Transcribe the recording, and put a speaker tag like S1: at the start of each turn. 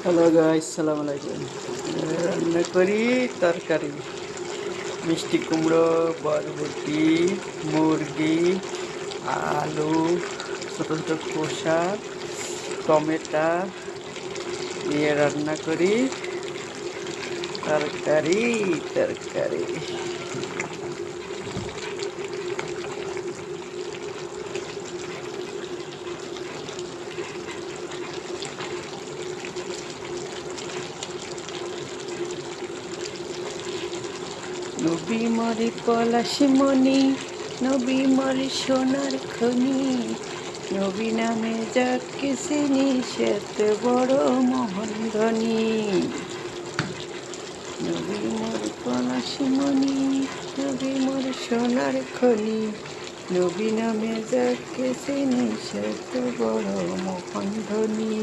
S1: Hello guys, সালাম আলাইকুম। রান্না করি তরকারি, মিষ্টি কুমড়ো, বরবটি, মুরগি, আলু, ছোট ছোট খোসা, টমেটো দিয়ে রান্না করি তরকারি তরকারি। নবী মরি পলাশমণি, নবী মরি সোনার খনি, নবী নামে যাকে চিনি সে তো বড় মোহন ধনী। নবী মোর পলাশমণি, নবী মোর সোনার খনি, নবী নামে যাকে চিনি সে তো বড় মোহন ধনী।